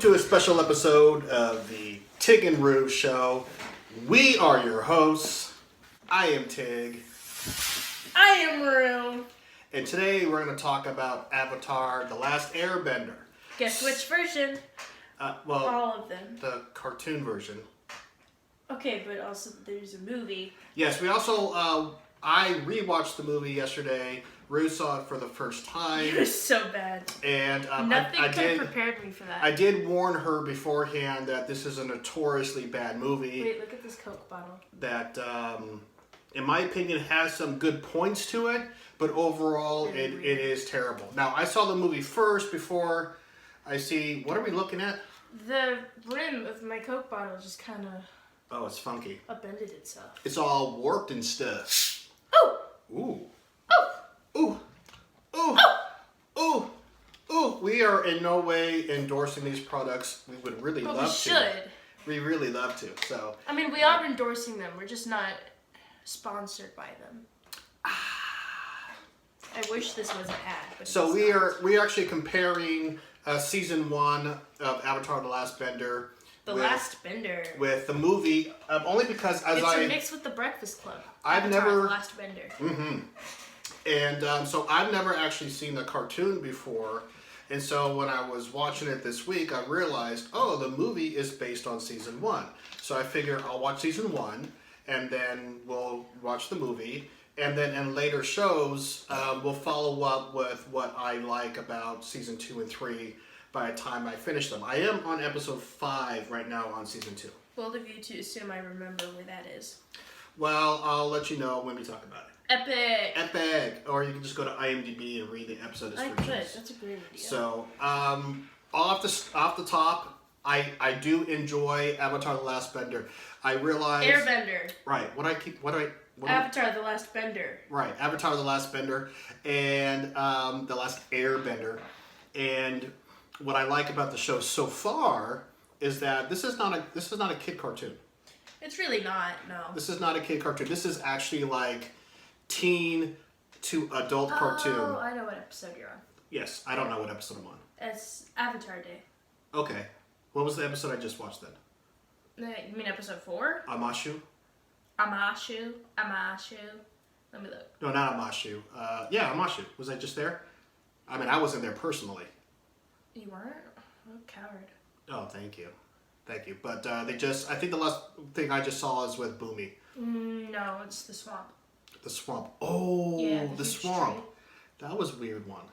to a special episode of the Tig and Roo show. We are your hosts. I am Tig. I am Roo. And today we're going to talk about Avatar: The Last Airbender. Guess which version? All of them. The cartoon version. Okay, but also there's a movie. Yes, we also, I rewatched the movie yesterday. Roo saw it for the first time. It was so bad. And Nothing could have prepared me for that. I did warn her beforehand that this is a notoriously bad movie. Wait, look at this Coke bottle. That, in my opinion, has some good points to it, but overall it is terrible. Now, I saw the movie first before I see... What are we looking at? The rim of my Coke bottle just kind of... Oh, it's funky. Upended itself. It's all warped and stuff. Oh! Ooh. Oh! Ooh. Ooh. Ooh. Ooh. We are in no way endorsing these products. We would really love to. But we should. We really love to. So. I mean, we are endorsing them. We're just not sponsored by them. I wish this was an ad. But so we're actually comparing season 1 of Avatar: The Last Bender. Last Bender. With the movie, only because it's a mix with The Breakfast Club. I've Avatar: never... The Last Bender. Mm-hmm. And so I've never actually seen the cartoon before. And so when I was watching it this week, I realized, oh, the movie is based on season 1. So I figure I'll watch season 1, and then we'll watch the movie. And then in later shows, we'll follow up with what I like about season 2 and 3 by the time I finish them. I am on episode 5 right now on season 2. Bold of you to assume I remember where that is. Well, I'll let you know when we talk about it. Epic! Epic! Or you can just go to IMDb and read the episode descriptions. I could. That's a great idea. So, off the top, I do enjoy Avatar: The Last Bender. I realize... Airbender. Right. Avatar: The Last Bender. Right. Avatar: The Last Bender and The Last Airbender. And what I like about the show so far is that this is not a kid cartoon. It's really not, no. This is not a kid cartoon. This is actually like teen to adult cartoon. Oh, I know what episode you're on. Yes, I don't know what episode I'm on. It's Avatar Day. Okay. What was the episode I just watched then? You mean episode 4? Amashu? Amashu. Let me look. No, not Amashu. Yeah, Amashu. Was I just there? I mean, I wasn't there personally. You weren't? Oh, coward. Oh, thank you. Thank you. But I think the last thing I just saw is with Boomy. No, it's the swamp. The swamp. Oh, yeah, the swamp. Tree. That was a weird one.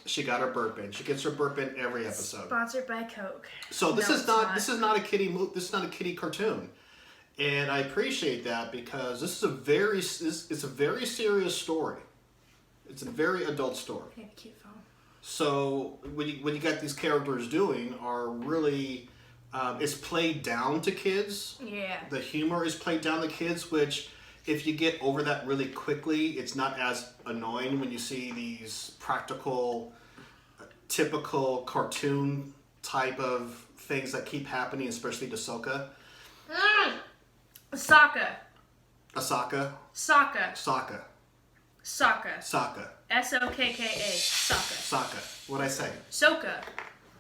She got her burp in. She gets her burp in every episode. Sponsored by Coke. So this is not a kiddie this is not a kiddie cartoon. And I appreciate that because this is it's a very serious story. It's a very adult story. I have a cute phone. So what you got these characters doing are really it's played down to kids. Yeah. The humor is played down to kids, which if you get over that really quickly, it's not as annoying when you see these practical, typical cartoon type of things that keep happening, especially to Sokka. Sokka. Asaka. Sokka. Sokka. Sokka. Sokka. S-O-K-K-A. Sokka. Sokka. What'd I say? Sokka.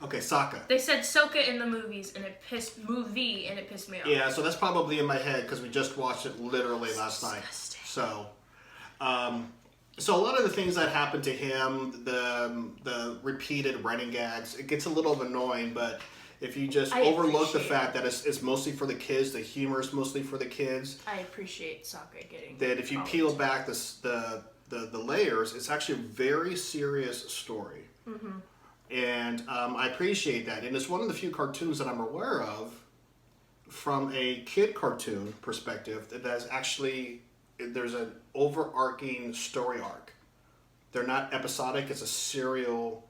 Okay, Sokka. They said Sokka in the movies, and it pissed me off. Yeah, so that's probably in my head because we just watched it literally last night. So, so a lot of the things that happen to him, the repeated running gags, it gets a little annoying. But if you just overlook the fact that it's mostly for the kids, the humor is mostly for the kids. I appreciate Sokka getting. That if you peel back the layers, it's actually a very serious story. Mm-hmm. And I appreciate that. And it's one of the few cartoons that I'm aware of from a kid cartoon perspective that's actually, there's an overarching story arc. They're not episodic, it's a serial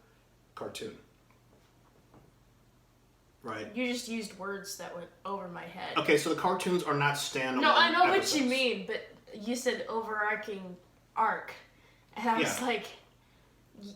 cartoon. Right? You just used words that went over my head. Okay, so the cartoons are not standalone. No, I know episodes. what you mean, but you said overarching arc. And I was like...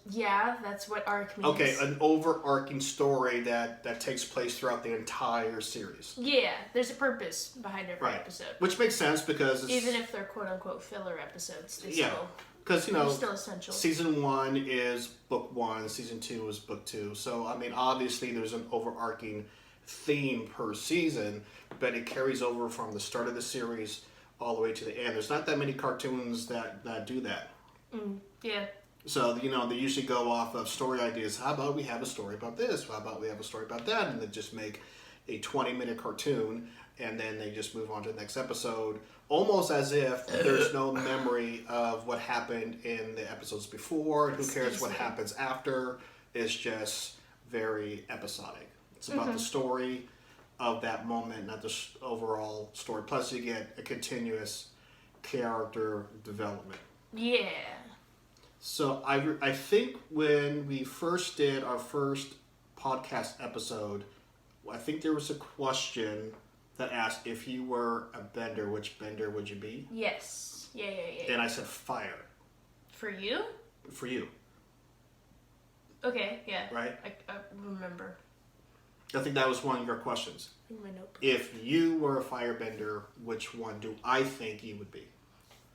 Yeah, that's what arc means. Okay, an overarching story that takes place throughout the entire series. Yeah, there's a purpose behind every episode. Which makes sense because even if they're quote-unquote filler episodes, they still Because, They're still essential. season 1 is book 1, season 2 is book 2. So, I mean, obviously there's an overarching theme per season, but it carries over from the start of the series all the way to the end. There's not that many cartoons that do that. Yeah. So, they usually go off of story ideas. How about we have a story about this? How about we have a story about that? And they just make a 20-minute cartoon, and then they just move on to the next episode, almost as if there's no memory of what happened in the episodes before. Who cares what happens after? It's just very episodic. It's about the story of that moment, not the overall story. Plus, you get a continuous character development. Yeah. So I think when we first did our first podcast episode, I think there was a question that asked, if you were a bender, which bender would you be? Yes. Yeah. And I said fire. For you? For you. Okay, yeah. Right? I remember. I think that was one of your questions. In my notebook. If you were a firebender, which one do I think you would be?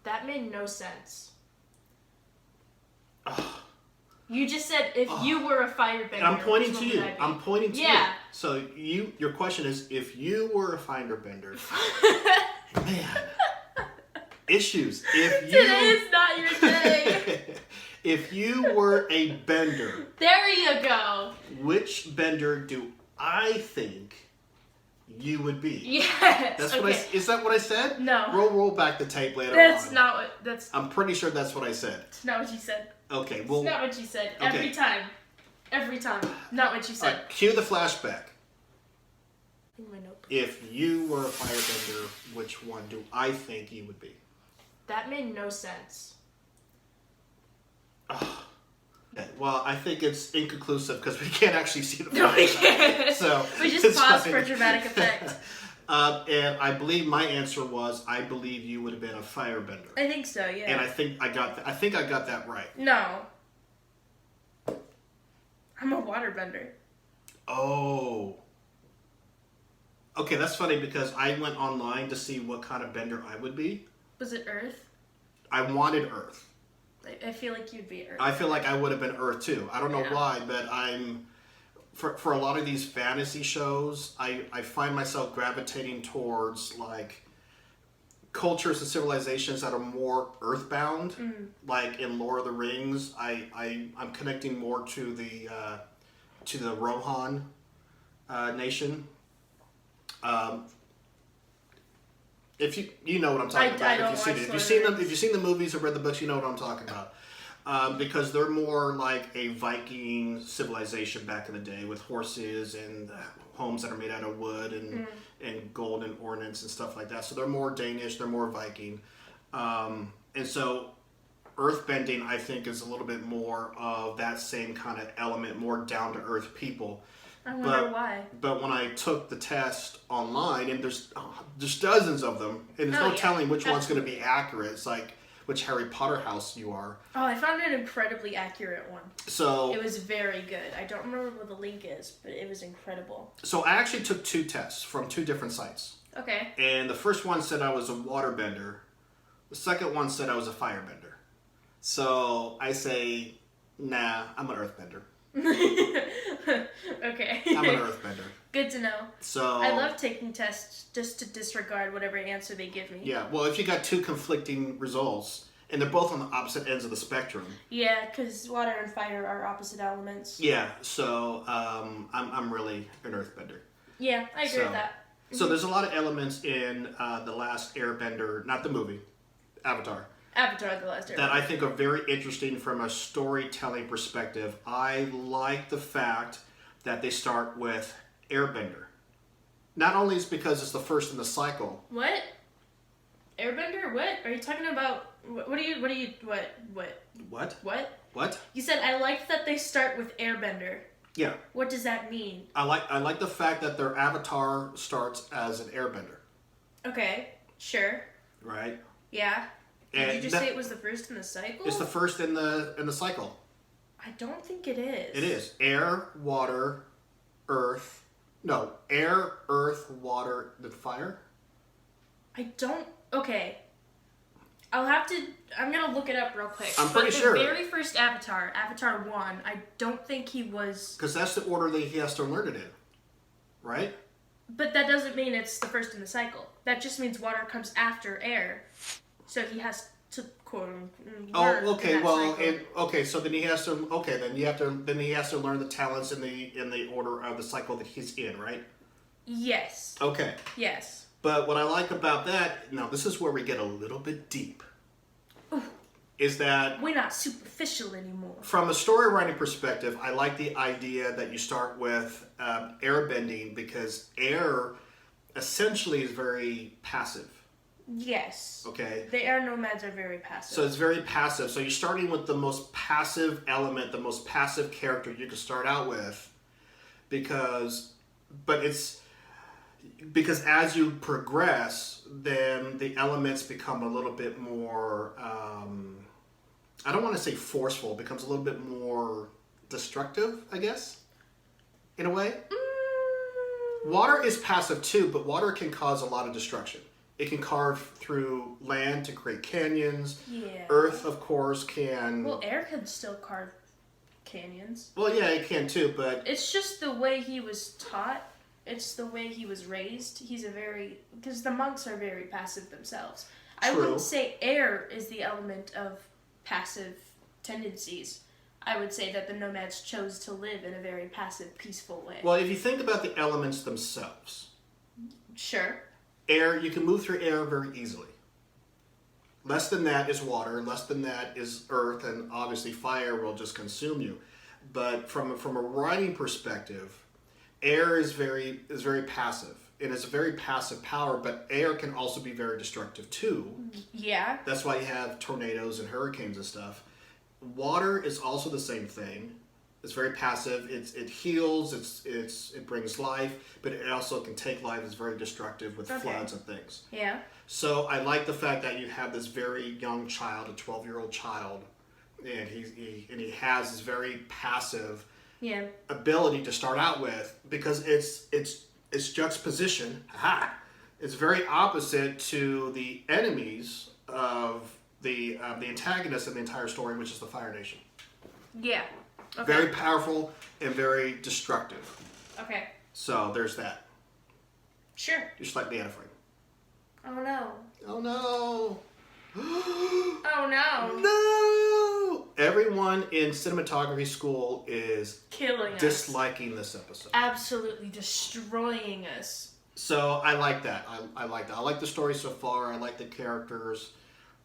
That made no sense. You just said if you were a firebender. I'm pointing to you. I'm pointing to you. Yeah. So your question is, if you were a firebender, man, issues. If you, Today is not your day. if you were a bender, There you go. which bender do I think you would be? Yes. That's okay. what is that what I said? No. Roll back the tape later That's on. not what. That's I'm pretty sure that's what I said. not what you said. Okay, well, It's not what you said. okay. Every time. Every time. Not what you all said. right, cue the flashback. In my notebook. If you were a firebender, which one do I think you would be? That made no sense. Okay, well, I think it's inconclusive because we can't actually see the No, we flashback. can't. So We just it's paused fine. for dramatic effect. And I believe my answer was, I believe you would have been a firebender. I think so, yeah. And I think I got that right. No. I'm a waterbender. Oh. Okay, that's funny because I went online to see what kind of bender I would be. Was it Earth? I wanted Earth. I feel like you'd be Earth. I feel like I would have been Earth too. I don't know Yeah. why, but for a lot of these fantasy shows, I find myself gravitating towards like cultures and civilizations that are more earthbound. Like in Lord of the Rings, I'm connecting more to the Rohan nation. If you know what I'm talking about, I if you've seen don't it, watch if you've seen the movies or read the books, you know what I'm talking about. Because they're more like a Viking civilization back in the day with horses and homes that are made out of wood and gold and ornaments and stuff like that. So they're more Danish, they're more Viking. And so earthbending, I think, is a little bit more of that same kind of element, more down-to-earth people. I wonder why. But when I took the test online, and there's dozens of them, and there's no telling which one's going to be accurate. It's like which Harry Potter house you are. Oh, I found an incredibly accurate one. So it was very good. I don't remember what the link is, but it was incredible. So I actually took 2 tests from 2 different sites. Okay. And the first one said I was a waterbender. The second one said I was a firebender. So I say, nah, I'm an earthbender. Okay. I'm an earthbender. Good to know. So I love taking tests just to disregard whatever answer they give me. yeah, well, if you got 2 conflicting results and they're both on the opposite ends of the spectrum. Yeah, because water and fire are opposite elements. Yeah, so I'm really an earthbender. Yeah, I agree with that. So there's a lot of elements in The Last Airbender, not the movie, Avatar. Avatar: The Last Airbender. That I think are very interesting from a storytelling perspective. I like the fact that they start with Airbender. Not only is because it's the first in the cycle. What? Airbender? What? Are you talking about? What? What? You said I like that they start with Airbender. Yeah. What does that mean? I like the fact that their avatar starts as an airbender. Okay, sure. Right? Yeah. Did And you just say it was the first in the cycle? It's the first in the cycle. I don't think it is. It is. Air, water, earth. No, air, earth, water, then fire. I don't. Okay. I'm gonna look it up real quick. I'm pretty sure. The very first Avatar, Avatar 1, I don't think he was... Because that's the order that he has to learn it in. Right? But that doesn't mean it's the first in the cycle. That just means water comes after air. So he has to, quote, learn okay. that Well, cycle. so then he has to. Okay, then he has to learn the talents in the order of the cycle that he's in, right? Yes. Okay. Yes. But what I like about that, now this is where we get a little bit deep. Ooh. Is that we're not superficial anymore. From a story writing perspective, I like the idea that you start with airbending because air essentially is very passive. Yes. Okay. The air nomads are very passive. So it's very passive. So you're starting with the most passive element, the most passive character you could start out with, because as you progress, then the elements become a little bit more. I don't want to say forceful. It becomes a little bit more destructive, I guess, in a way. Water is passive too, but water can cause a lot of destruction. It can carve through land to create canyons. Yeah. Earth, of course, can... Well, air can still carve canyons. Well, yeah, it can too, but... It's just the way he was taught. It's the way he was raised. Because the monks are very passive themselves. True. I wouldn't say air is the element of passive tendencies. I would say that the nomads chose to live in a very passive, peaceful way. Well, if you think about the elements themselves... Sure. Air, you can move through air very easily. Less than that is water, less than that is earth, and obviously fire will just consume you. But from a writing perspective, air is very passive. It is a very passive power, but air can also be very destructive too. Yeah. That's why you have tornadoes and hurricanes and stuff. Water is also the same thing. It's very passive. It heals. It brings life, but it also can take life. It's very destructive with floods and things. Yeah. So I like the fact that you have this very young child, a 12-year-old child, and he has this very passive ability to start out with because it's juxtaposition. It's very opposite to the enemies of the antagonist of the entire story, which is the Fire Nation. Yeah. Okay. Very powerful and very destructive. Okay. So there's that. Sure. Just like the antiframe. Oh no. Oh no. Oh no. No. Everyone in cinematography school is Killing us. disliking this episode. Absolutely destroying us. So I like that. I like that. I like the story so far. I like the characters.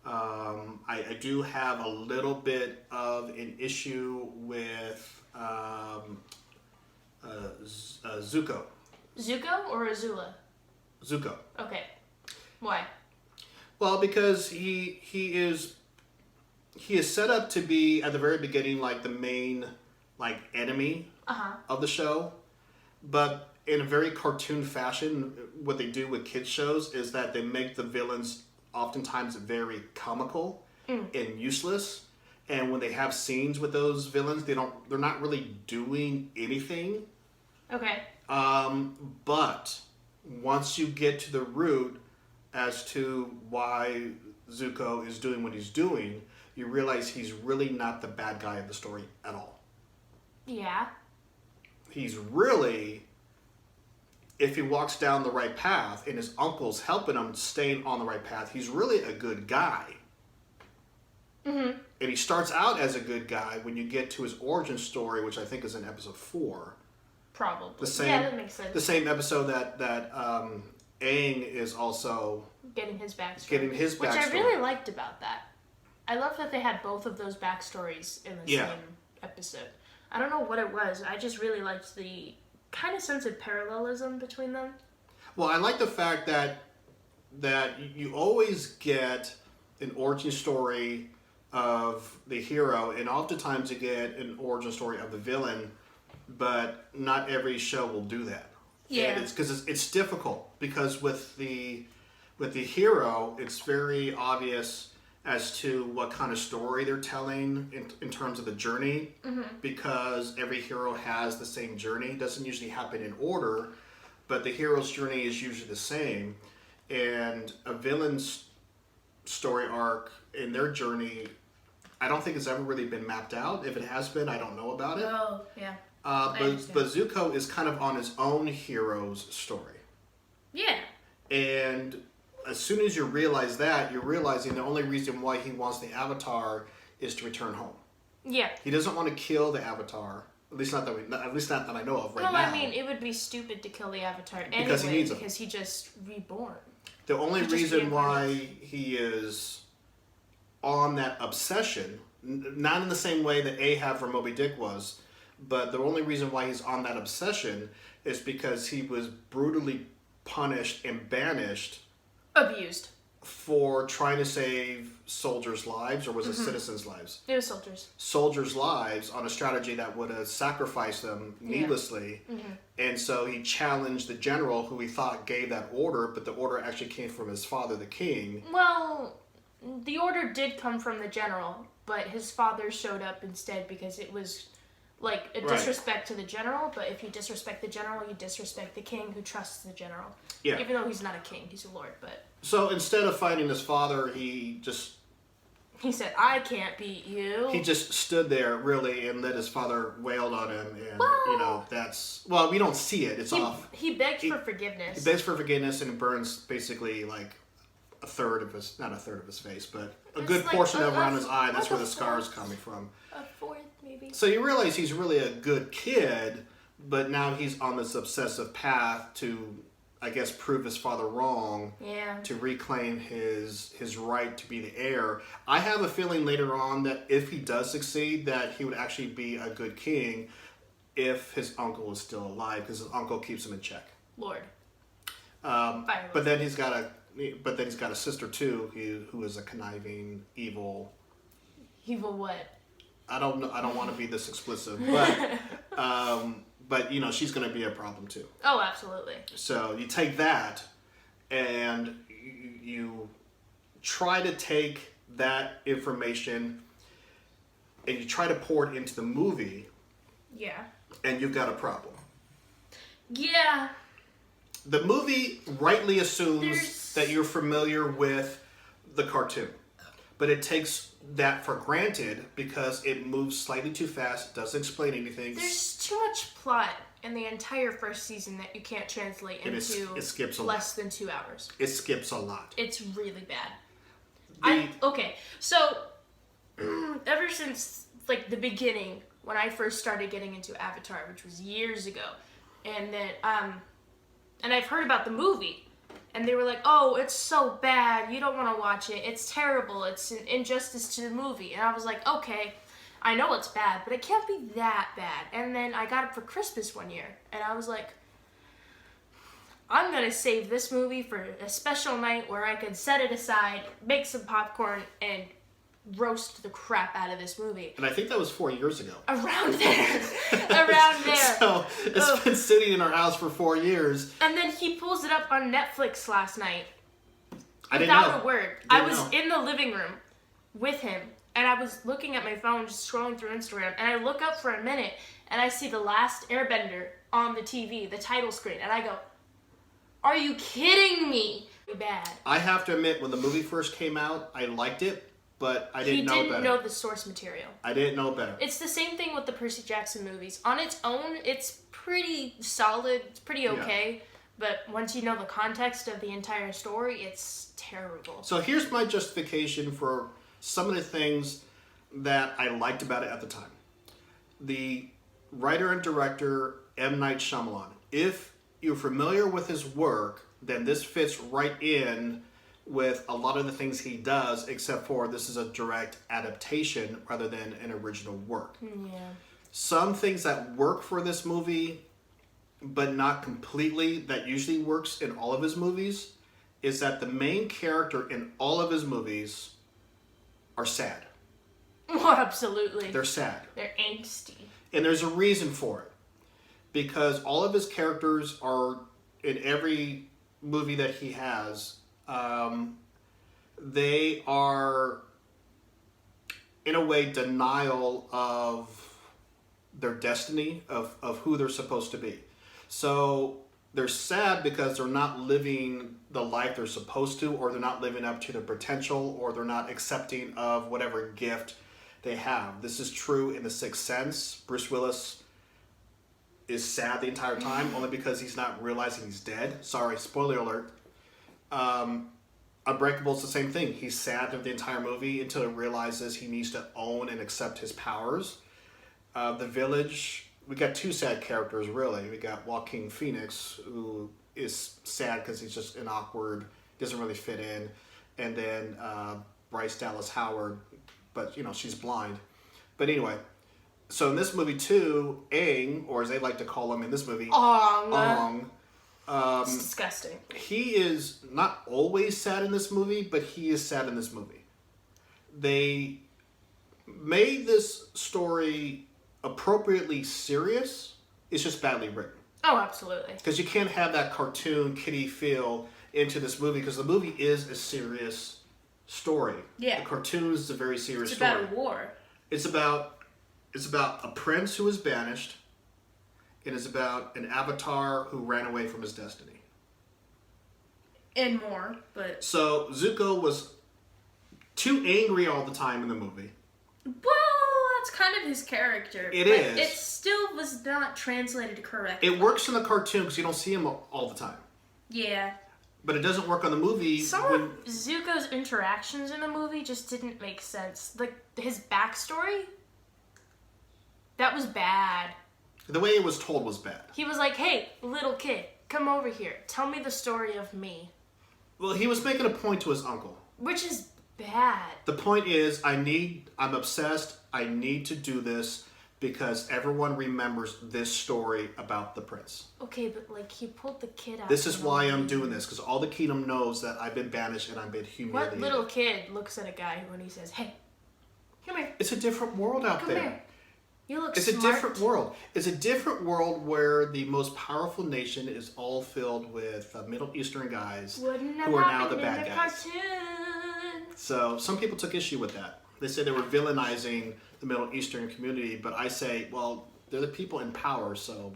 I do have a little bit of an issue with Zuko. Zuko or Azula? Zuko. Okay. Why? Well, because he is set up to be at the very beginning like the main enemy of the show, but in a very cartoon fashion. What they do with kids shows is that they make the villains oftentimes very comical and useless, and when they have scenes with those villains, they're not really doing anything. Okay. But once you get to the root as to why Zuko is doing what he's doing, you realize he's really not the bad guy of the story at all. Yeah. He's really, if he walks down the right path and his uncle's helping him staying on the right path, he's really a good guy. Mm-hmm. And he starts out as a good guy when you get to his origin story, which I think is in episode 4. Probably. Yeah, that makes sense. The same episode that Aang is also getting his backstory. Which I really liked about that. I love that they had both of those backstories in the same episode. I don't know what it was. I just really liked the kind of sense of parallelism between them. Well, I like the fact that you always get an origin story of the hero, and oftentimes you get an origin story of the villain, but not every show will do that. Yeah. And it's because it's difficult, because with the hero, it's very obvious as to what kind of story they're telling in terms of the journey, because every hero has the same journey. It doesn't usually happen in order, but the hero's journey is usually the same. And a villain's story arc in their journey, I don't think it's ever really been mapped out. If it has been, I don't know about it. Oh, yeah. But Zuko is kind of on his own hero's story. Yeah. And as soon as you realize that, you're realizing the only reason why he wants the Avatar is to return home. Yeah. He doesn't want to kill the Avatar. At least not that I know of right now. Well, I mean, it would be stupid to kill the Avatar anyway because he just reborn. The only reason why he is on that obsession, not in the same way that Ahab or Moby Dick was, but the only reason why he's on that obsession is because he was brutally punished and banished. Abused. For trying to save soldiers' lives, or was it citizens' lives? It was soldiers. Soldiers' lives on a strategy that would have sacrificed them needlessly. Yeah. And so he challenged the general who he thought gave that order, but the order actually came from his father, the king. Well, the order did come from the general, but his father showed up instead because it was like a disrespect to the general, but if you disrespect the general, you disrespect the king who trusts the general. Yeah. Even though he's not a king, he's a lord, but... So instead of fighting his father, he said, I can't beat you. He just stood there, really, and let his father wailed on him, and, that's... Well, we don't see it, it's off. He begs for forgiveness. He begs for forgiveness, and it burns, basically, like, not a third of his face, but a good portion of around his eye. That's where the scar is coming from. A fourth, maybe. So you realize he's really a good kid, but now he's on this obsessive path to, I guess, prove his father wrong. Yeah. To reclaim his right to be the heir. I have a feeling later on that if he does succeed, that he would actually be a good king if his uncle is still alive, because his uncle keeps him in check. Lord. But then he's got a sister too, who is a conniving, evil. Evil what? I don't know. I don't want to be this explicit, but she's going to be a problem too. Oh, absolutely. So you take that, and you try to take that information, and you try to pour it into the movie. Yeah. And you've got a problem. Yeah. The movie rightly assumes that you're familiar with the cartoon, but it takes that for granted because it moves slightly too fast, doesn't explain anything. There's too much plot in the entire first season that you can't translate into it skips a less than 2 hours. It skips a lot. It's really bad. So ever since like the beginning, when I first started getting into Avatar, which was years ago, and then and I've heard about the movie. And they were like, oh, it's so bad. You don't want to watch it. It's terrible. It's an injustice to the movie. And I was like, okay, I know it's bad, but it can't be that bad. And then I got it for Christmas one year. And I was like, I'm going to save this movie for a special night where I can set it aside, make some popcorn, and roast the crap out of this movie. And I think that was 4 years ago. Around there. Around there. So it's been sitting in our house for 4 years. And then he pulls it up on Netflix last night. I didn't know. Without a word. I was in the living room with him, and I was looking at my phone, just scrolling through Instagram, and I look up for a minute, and I see The Last Airbender on the TV, the title screen, and I go, are you kidding me? Bad. I have to admit, when the movie first came out, I liked it. But I didn't know better. He didn't know the source material. I didn't know better. It's the same thing with the Percy Jackson movies. On its own, it's pretty solid. It's pretty okay. Yeah. But once you know the context of the entire story, it's terrible. So here's my justification for some of the things that I liked about it at the time. The writer and director, M. Night Shyamalan. If you're familiar with his work, then this fits right in with a lot of the things he does, except for this is a direct adaptation rather than an original work. Yeah. Some things that work for this movie, but not completely, that usually works in all of his movies, is that the main character in all of his movies are sad. Oh, absolutely. They're sad. They're angsty. And there's a reason for it. Because all of his characters are, in every movie that he has, they are, in a way, denial of their destiny, of who they're supposed to be. So they're sad because they're not living the life they're supposed to, or they're not living up to their potential, or they're not accepting of whatever gift they have. This is true in The Sixth Sense. Bruce Willis is sad the entire time, only because he's not realizing he's dead. Sorry, spoiler alert. Unbreakable is the same thing. He's sad through the entire movie until he realizes he needs to own and accept his powers. The Village, we got two sad characters, really. We got Joaquin Phoenix, who is sad because he's just an awkward, doesn't really fit in. And then Bryce Dallas Howard, but, she's blind. But anyway, so in this movie, too, Aang, or as they like to call him in this movie, Ong. It's disgusting. He is not always sad in this movie, but he is sad in this movie. They made this story appropriately serious. It's just badly written. Oh, absolutely. Because you can't have that cartoon kiddie feel into this movie, because the movie is a serious story. Yeah. The cartoon is a very serious story. It's about a war. It's about a prince who was banished. It is about an avatar who ran away from his destiny. And more, but... So, Zuko was too angry all the time in the movie. Well, that's kind of his character. It but is. It still was not translated correctly. It works in the cartoon because you don't see him all the time. Yeah. But it doesn't work on the movie. Some of Zuko's interactions in the movie just didn't make sense. Like, his backstory? That was bad. The way it was told was bad. He was like, hey, little kid, come over here. Tell me the story of me. Well, he was making a point to his uncle. Which is bad. The point is, I'm obsessed, I need to do this because everyone remembers this story about the prince. Okay, but like, he pulled the kid out. This is why I'm doing this, because all the kingdom knows that I've been banished and I've been humiliated. What little kid looks at a guy when he says, hey, come here. It's a different world out there. Come here. You look It's smart. a different world. It's a different world where the most powerful nation is all filled with Middle Eastern guys who are now the bad guys. Cartoon. So some people took issue with that. They said they were villainizing the Middle Eastern community, but I say, well, they're the people in power, so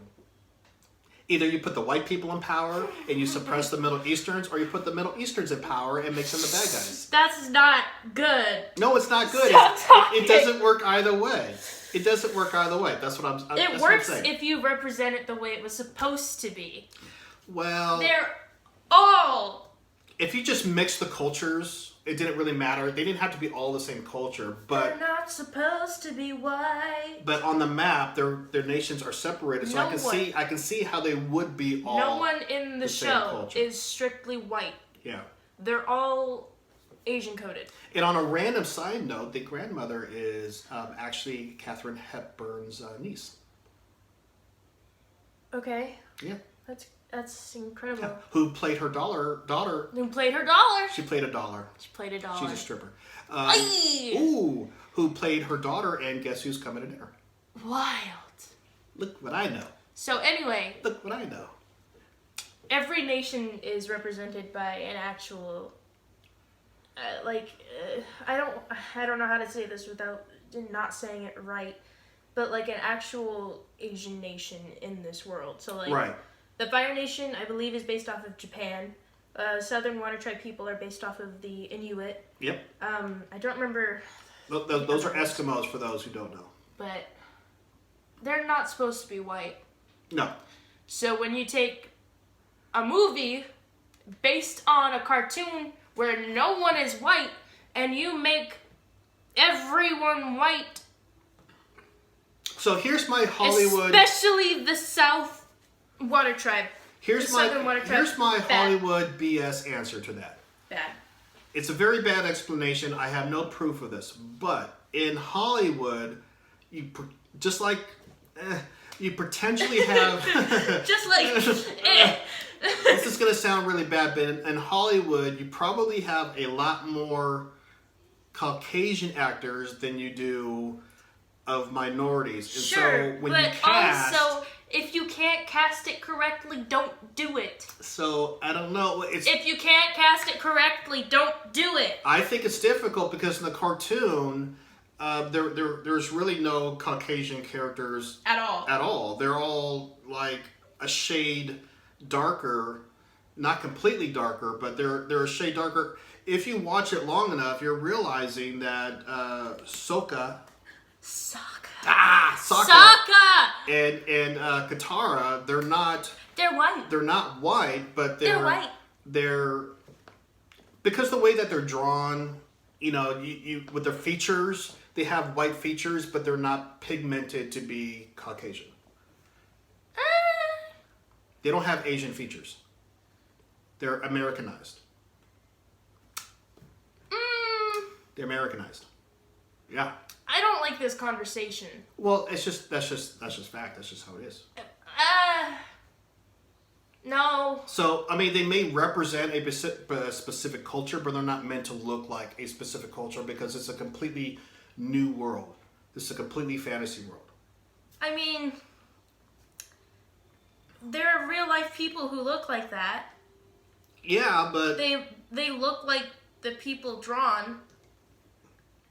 either you put the white people in power and you suppress the Middle Easterns, or you put the Middle Easterns in power and make them the bad guys. That's not good. No, it's not good. It doesn't work either way. It doesn't work either way. That's what I'm It works if you represent it the way it was supposed to be. Well, They're all... If you just mix the cultures, it didn't really matter. They didn't have to be all the same culture, but they're not supposed to be white. But on the map, their nations are separated, so I can see how they would be all. No one in the show culture. is strictly white. Yeah. They're all Asian coded. And on a random side note, the grandmother is actually Katharine Hepburn's niece. Okay. Yeah. That's incredible. Yeah. Who played her daughter? Who played her dollar? She played a dollar. She played a dollar. She's a stripper. Who played her daughter? And guess who's coming to dinner? Wild. Look what I know. So anyway. Look what I know. Every nation is represented by an actual. I don't know how to say this without not saying it right, but like an actual Asian nation in this world. So like. Right. The Fire Nation, I believe, is based off of Japan. Southern Water Tribe people are based off of the Inuit. Yep. I don't remember. Those are Eskimos for those who don't know. But they're not supposed to be white. No. So when you take a movie based on a cartoon where no one is white and you make everyone white. So here's my Hollywood. Especially the South Water Tribe. Here's my Hollywood BS answer to that. Bad. It's a very bad explanation. I have no proof of this, but in Hollywood, you potentially have. Just like. This is gonna sound really bad, but in Hollywood, you probably have a lot more Caucasian actors than you do of minorities. And sure, so when but you cast, also, if you can't cast it correctly, don't do it. So, I don't know. If you can't cast it correctly, don't do it. I think it's difficult because in the cartoon, there's really no Caucasian characters at all. They're all like a shade darker, not completely darker, but they're a shade darker. If you watch it long enough, you're realizing that Sokka and Katara, they're white. They're not white, but they're white. They're because the way that they're drawn, you with their features, they have white features, but they're not pigmented to be Caucasian. They don't have Asian features. They're Americanized. They're Americanized. Yeah. I don't like this conversation. Well, that's just fact. That's just how it is. No. So, I mean, they may represent a specific culture, but they're not meant to look like a specific culture because it's a completely new world. This is a completely fantasy world. I mean, there are real life people who look like that. Yeah, but they look like the people drawn.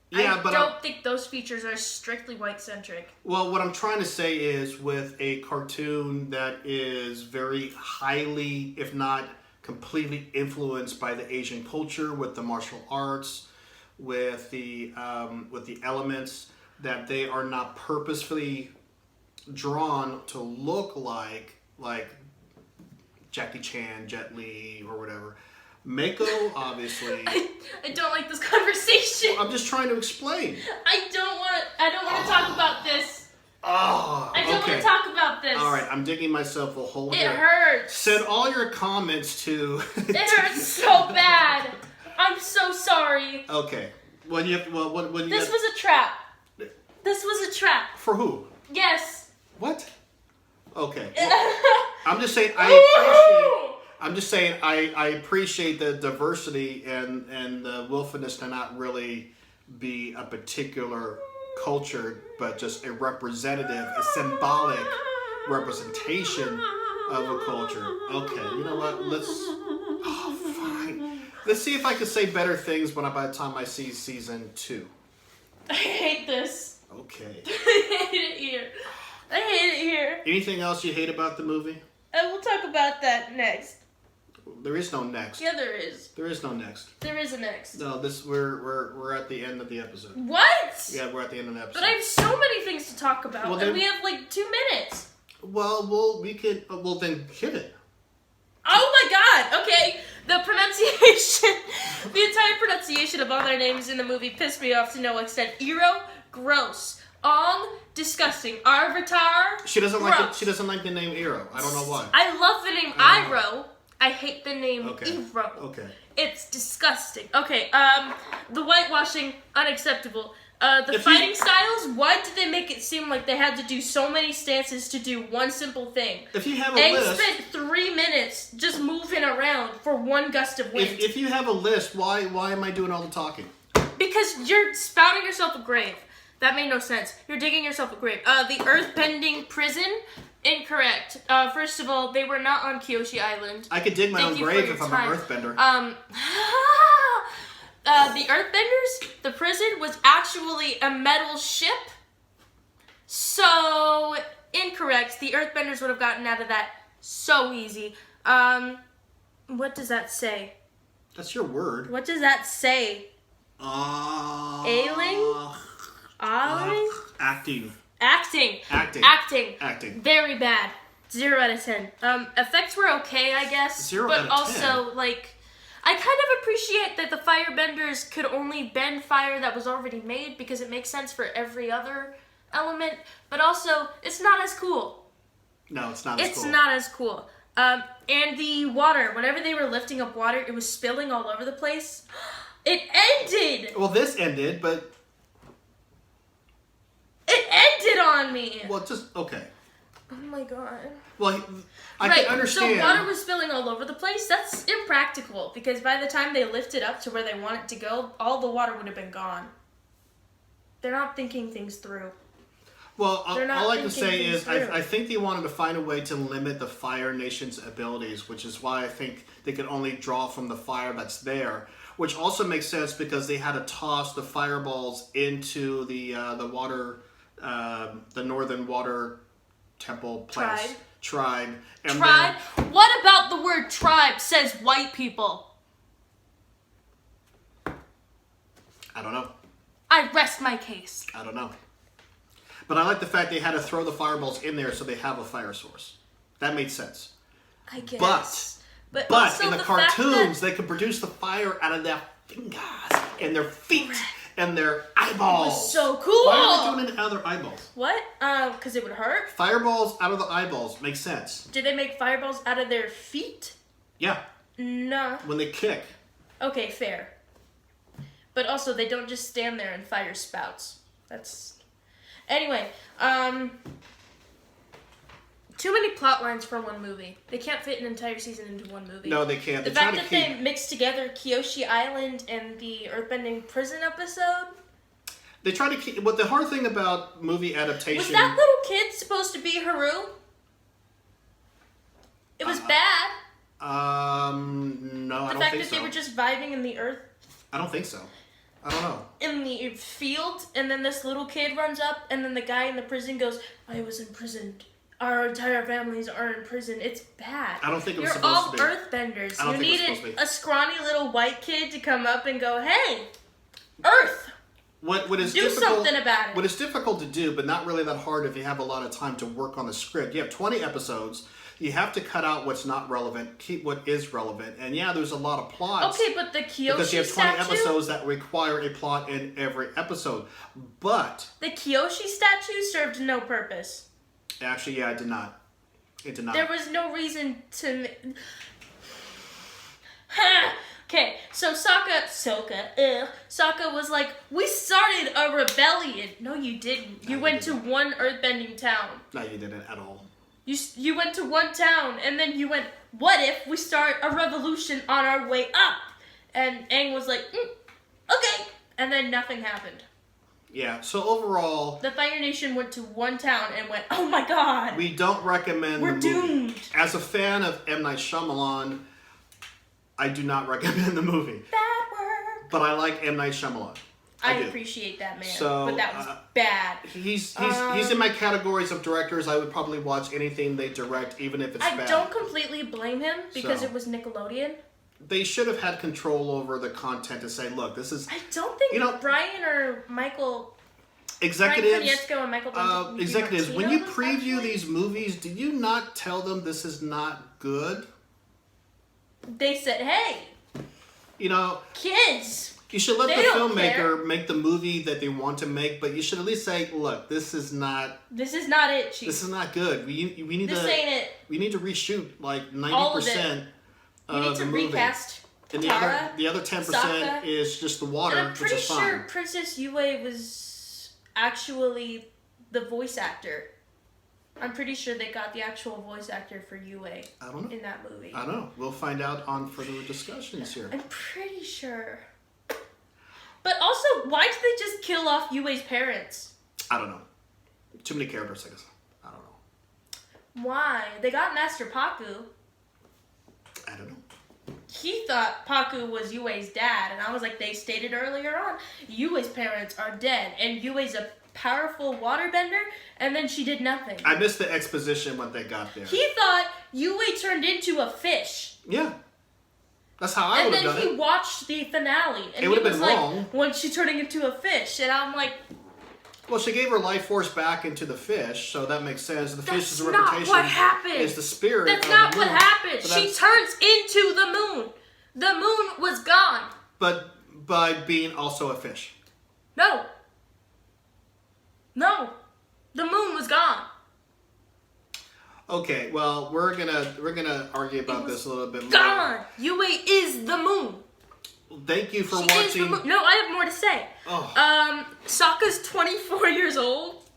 Yeah, I don't think those features are strictly white-centric. Well, what I'm trying to say is with a cartoon that is very highly, if not completely influenced by the Asian culture, with the martial arts, with the elements, that they are not purposefully drawn to look like Jackie Chan, Jet Li, or whatever. Mako, obviously. I don't like this conversation. Well, I'm just trying to explain. I don't want to talk about this. I don't want to talk about this. All right, I'm digging myself a hole here. It hurts. Send all your comments to... It hurts so bad. I'm so sorry. Okay. When you was a trap. This was a trap. For who? Yes. What? Okay. Well, I'm just saying I appreciate the diversity and the willfulness to not really be a particular culture, but just a representative, a symbolic representation of a culture. Okay, you know what? Fine. Let's see if I can say better things by the time I see season 2. I hate this. Okay. I hate it here. Anything else you hate about the movie? And we'll talk about that next. There is no next. Yeah, there is. There is no next. There is a next. No, we're at the end of the episode. What? Yeah, we're at the end of the episode. But I have so many things to talk about, well, and we have 2 minutes. Well, we could. Well, then hit it. Oh my God! Okay, the pronunciation, the entire pronunciation of all their names in the movie pissed me off to no extent. Iro, gross. Ong, disgusting. Arvitar, She doesn't gross. She doesn't like the name Iro. I don't know why. I love the name Iro. I hate the name Iro. Okay. It's disgusting. Okay, the whitewashing, unacceptable. The fighting styles, why did they make it seem like they had to do so many stances to do one simple thing? If you have a list... spent 3 minutes just moving around for one gust of wind. If you have a list, why am I doing all the talking? Because you're spouting yourself a grave. That made no sense. You're digging yourself a grave. The earthbending prison, incorrect. First of all, they were not on Kyoshi Island. I could dig my own grave if I'm an earthbender. The Earthbenders, the prison was actually a metal ship. So, incorrect. The Earthbenders would have gotten out of that so easy. What does that say? That's your word. What does that say? Ailing? Acting. Very bad. 0 out of 10. Effects were okay, I guess. 0 but out of also, 10. I kind of appreciate that the firebenders could only bend fire that was already made because it makes sense for every other element. But also, it's not as cool. No, it's not as cool. It's not as cool. And the water, whenever they were lifting up water, it was spilling all over the place. It ended! Well, this ended, but... It ended on me! Well, okay. Oh my God. Well, I can understand. So water was spilling all over the place? That's impractical, because by the time they lifted up to where they want it to go, all the water would have been gone. They're not thinking things through. Well, all I can say is I think they wanted to find a way to limit the Fire Nation's abilities, which is why I think they could only draw from the fire that's there, which also makes sense because they had to toss the fireballs into the water, the northern water temple, place, tribe. And tribe? What about the word tribe says white people? I don't know. I rest my case. I don't know. But I like the fact they had to throw the fireballs in there so they have a fire source. That made sense. I guess. But also in the cartoons, they could produce the fire out of their fingers and their feet and their eyeballs. It was so cool. Why are they doing it out of their eyeballs? What? Because it would hurt? Fireballs out of the eyeballs makes sense. Did they make fireballs out of their feet? Yeah. No. When they kick. Okay, fair. But also, they don't just stand there and fire spouts. That's... Anyway, too many plot lines for one movie. They can't fit an entire season into one movie. No, they can't. The fact that they mixed together Kyoshi Island and the Earthbending prison episode. They try to keep... But the hard thing about movie adaptation... Was that little kid supposed to be Haru? It was bad. No, I don't think so. The fact that they were just vibing in the earth. I don't think so. I don't know. In the field, and then this little kid runs up, and then the guy in the prison goes, I was imprisoned. Our entire families are in prison. It's bad. I don't think it was supposed to be. You're all Earthbenders. I don't You think it was supposed needed to be. a scrawny little white kid to come up and go, hey, Earth, What is do difficult, something about it. What is difficult to do, but not really that hard if you have a lot of time to work on the script. You have 20 episodes. You have to cut out what's not relevant, keep what is relevant. And yeah, there's a lot of plots. Okay, but the Kyoshi because you have 20 statue, episodes that require a plot in every episode. But the Kyoshi statue served no purpose. actually, yeah, it did not. It did not. There was no reason to... Okay, so Sokka was like, we started a rebellion. No, you didn't. You went to one earthbending town. No, you didn't at all. You went to one town, and then you went, what if we start a revolution on our way up? And Aang was like, okay. And then nothing happened. Yeah, so overall... The Fire Nation went to one town and went, oh my god! We don't recommend We're the movie. doomed! As a fan of M. Night Shyamalan, I do not recommend the movie. Bad work! But I like M. Night Shyamalan. I appreciate that man, but that was bad. He's in my categories of directors. I would probably watch anything they direct, even if it's bad. I don't completely blame him, because it was Nickelodeon. They should have had control over the content to say, look, this is... I don't think Brian or Michael... Executives, Brian Konietzko and Michael executives, when you preview actually? these movies, do you not tell them this is not good? They said, hey, kids... You should let the filmmaker make the movie that they want to make, but you should at least say, look, this is not... This is not it, Chief. This is not good. We need this ain't it. We need to reshoot like 90% All of it. You need to recast and Katara, the other 10% Sokka, is just the water, and I'm pretty which is fine. sure Princess Yue was actually the voice actor. I'm pretty sure they got the actual voice actor for Yue I don't know. in that movie. I don't know. We'll find out on further discussions here. I'm pretty sure. But also, why did they just kill off Yue's parents? I don't know. Too many characters, I guess. I don't know. Why? They got Master Paku. I don't know. He thought Paku was Yue's dad, and I was like, they stated earlier on, Yue's parents are dead, and Yue's a powerful waterbender, and then she did nothing. I missed the exposition when they got there. He thought Yue turned into a fish. Yeah. That's how I would have done it. And then he watched the finale, and it would have been been wrong. Like, when she turning into a fish, and I'm like... Well, she gave her life force back into the fish, so that makes sense. The fish's reputation reputation what happened. is the spirit. That's not what happened. So she turns into the moon. The moon was gone. But by being also a fish. No. The moon was gone. Okay, well, we're gonna argue about this a little bit more. Gone. Yue is the moon. Thank you for She watching. is the moon. No, I have more to say. Oh. Sokka's 24 years old.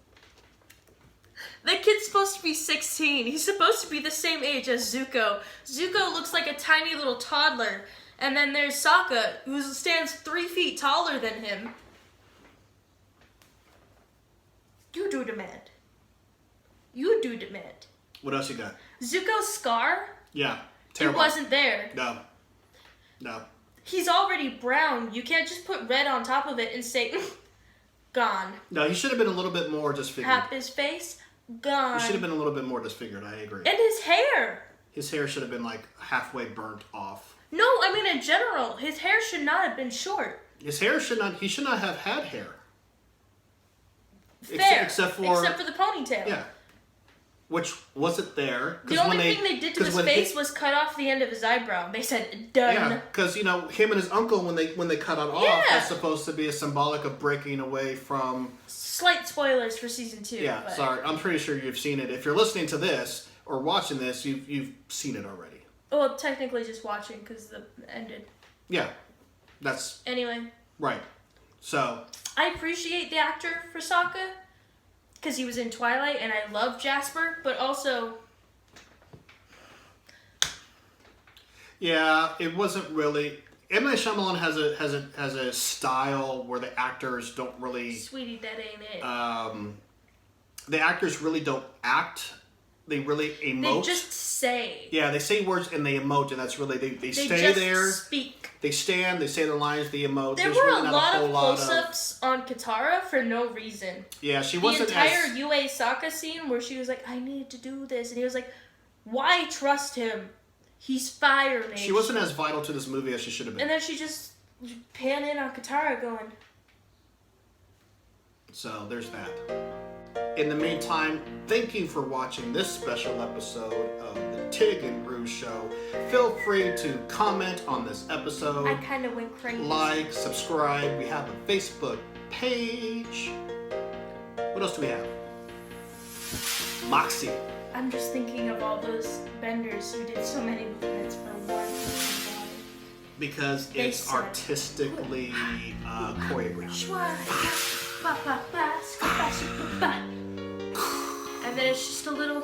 The kid's supposed to be 16. He's supposed to be the same age as Zuko. Zuko looks like a tiny little toddler. And then there's Sokka, who stands 3 feet taller than him. You do demand. You do demand. What else you got? Zuko's scar? Yeah. Terrible. It wasn't there. No. He's already brown. You can't just put red on top of it and say, gone. No, he should have been a little bit more just figured. Tap his face, gone. He should have been a little bit more disfigured, I agree. And his hair. His hair should have been like halfway burnt off. No, I mean in general, his hair should not have been short. His hair he should not have had hair. Fair. Except for the ponytail. Yeah. Which wasn't there. The only thing they did to his face was cut off the end of his eyebrow. They said, done. Yeah, because, you know, him and his uncle, when they cut it off, that's supposed to be a symbolic of breaking away from... Slight spoilers for season 2. Yeah, but... sorry. I'm pretty sure you've seen it. If you're listening to this or watching this, you've seen it already. Well, technically just watching because it ended. Yeah. That's... Anyway. Right. So... I appreciate the actor for Sokka because he was in Twilight and I love Jasper, but also... Yeah, it wasn't really... M. Night Shyamalan has a style where the actors don't really... Sweetie, that ain't it. The actors really don't act. They really emote. They just say. Yeah, they say words and they emote, and that's really... They stay just there. Speak. They stand, they say their lines, they emote. There were really a lot of close-ups on Katara for no reason. Yeah, she wasn't The entire Yue Sokka scene where she was like, I need to do this. And he was like, why trust him? He's Fire Mage. She wasn't as vital to this movie as she should have been. And then she just pan in on Katara going. So, there's that. In the meantime, thank you for watching this special episode of the Tig and Roo Show. Feel free to comment on this episode. I kind of went crazy. Like, subscribe. We have a Facebook page. What else do we have? Moxie. I'm just thinking of all those benders who did so many movements for one person. Because it's artistically choreographed. And then it's just a little...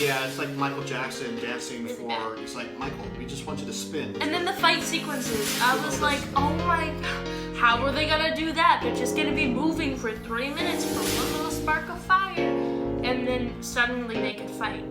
Yeah, it's like Michael Jackson dancing for... It's like, Michael, we just want you to spin. And then the fight sequences. I was like, oh my god. How are they gonna do that? They're just gonna be moving for 3 minutes for one little spark of fire. And then suddenly they could fight.